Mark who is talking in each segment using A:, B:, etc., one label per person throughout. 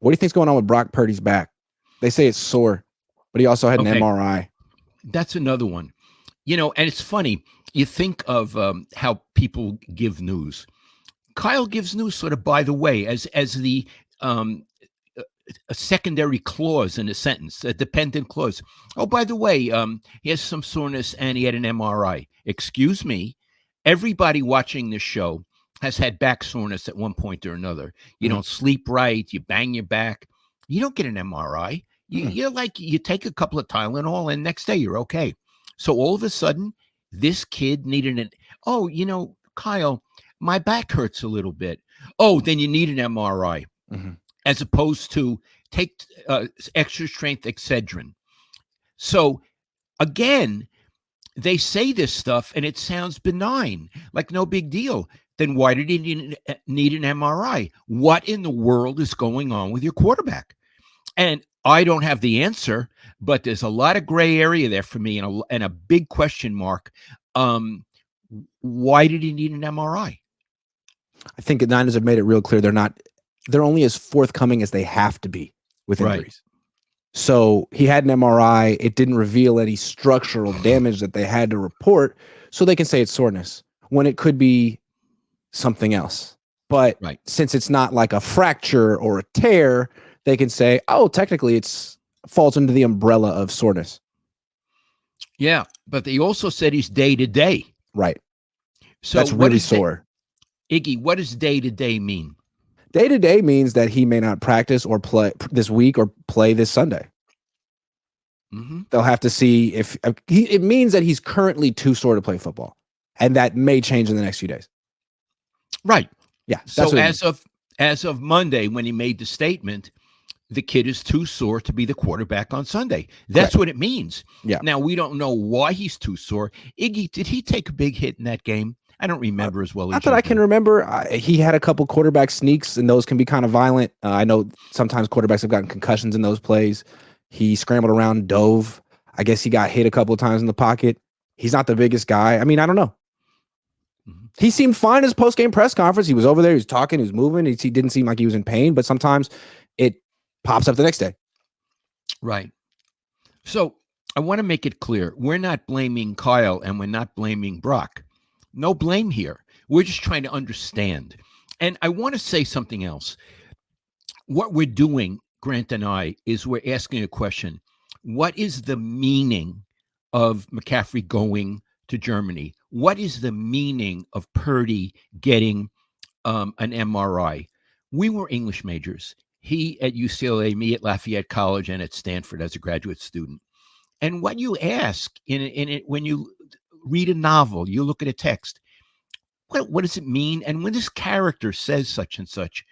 A: What do you think's going on with Brock Purdy's back? They say it's sore, but he also had an MRI.
B: That's another one. And it's funny. You think of how people give news. Kyle gives news sort of by the way, as the a secondary clause in a sentence, a dependent clause. Oh, by the way, he has some soreness and he had an MRI. Excuse me. Everybody watching this show has had back soreness at one point or another. You don't sleep right. You bang your back. You don't get an MRI. You're like, you take a couple of Tylenol and next day you're okay. So all of a sudden, this kid needed Kyle, my back hurts a little bit. Oh, then you need an MRI. As opposed to take extra strength Excedrin. So again, they say this stuff and it sounds benign, like no big deal. Then why did he need an MRI? What in the world is going on with your quarterback? And I don't have the answer, but there's a lot of gray area there for me and a big question mark. Why did he need an MRI?
A: I think the Niners have made it real clear they're only as forthcoming as they have to be with injuries. Right. So he had an MRI. It didn't reveal any structural damage that they had to report. So they can say it's soreness when it could be something else. But since it's not like a fracture or a tear, they can say, oh, technically it falls under the umbrella of soreness.
B: Yeah. But they also said he's day to day.
A: Right.
B: So
A: that's really sore.
B: Iggy, what does day to day mean?
A: Day to day means that he may not practice or play this week or play this Sunday. They'll have to see if it means that he's currently too sore to play football, and that may change in the next few days.
B: Right.
A: Yeah.
B: So as of Monday, when he made the statement, the kid is too sore to be the quarterback on Sunday. That's what it means.
A: Yeah.
B: Now we don't know why he's too sore. Iggy, did he take a big hit in that game? I don't remember as well as
A: not that I can remember. He had a couple quarterback sneaks, and those can be kind of violent. I know sometimes quarterbacks have gotten concussions in those plays. He scrambled around, dove. I guess he got hit a couple of times in the pocket. He's not the biggest guy. I mean, I don't know. He seemed fine in his post-game press conference. He was over there. He was talking. He was moving. He didn't seem like he was in pain, but sometimes it pops up the next day.
B: Right. So I want to make it clear. We're not blaming Kyle and we're not blaming Brock. No blame here. We're just trying to understand. And I want to say something else. What we're doing, Grant and I, is we're asking a question. What is the meaning of McCaffrey going to Germany? What is the meaning of Purdy getting an MRI? We were English majors. He at UCLA, me at Lafayette College, and at Stanford as a graduate student. And what you ask in it when you read a novel, you look at a text, what does it mean? And when this character says such and such,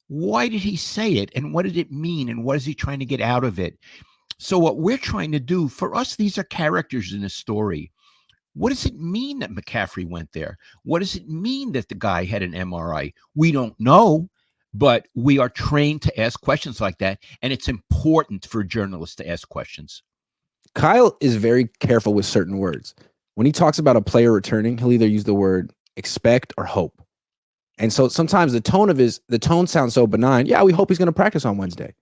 B: why did he say it? And what did it mean? And what is he trying to get out of it? So what we're trying to do, for us, these are characters in a story. What does it mean that McCaffrey went there? What does it mean that the guy had an MRI? We don't know, but we are trained to ask questions like that. And it's important for journalists to ask questions.
A: Kyle is very careful with certain words. When he talks about a player returning, he'll either use the word expect or hope. And so sometimes the tone sounds so benign. Yeah, we hope he's going to practice on Wednesday.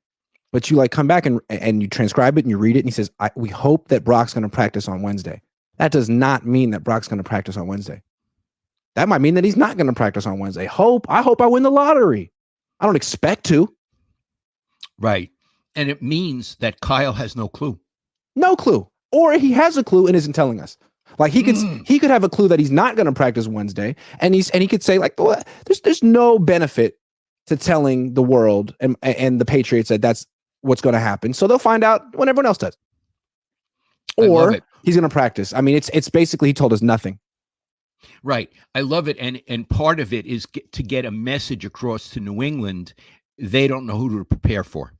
A: But you come back and you transcribe it and you read it and he says, we hope that Brock's going to practice on Wednesday. That does not mean that Brock's going to practice on Wednesday. That might mean that he's not going to practice on Wednesday. I hope I win the lottery. I don't expect to.
B: Right. And it means that Kyle has no clue.
A: No clue. Or he has a clue and isn't telling us. Like he could have a clue that he's not going to practice Wednesday, and he could say like, well, there's no benefit to telling the world and the Patriots that that's what's going to happen. So they'll find out when everyone else does. Or he's going to practice. I mean, it's basically he told us nothing.
B: Right. I love it, and part of it is to get a message across to New England. They don't know who to prepare for.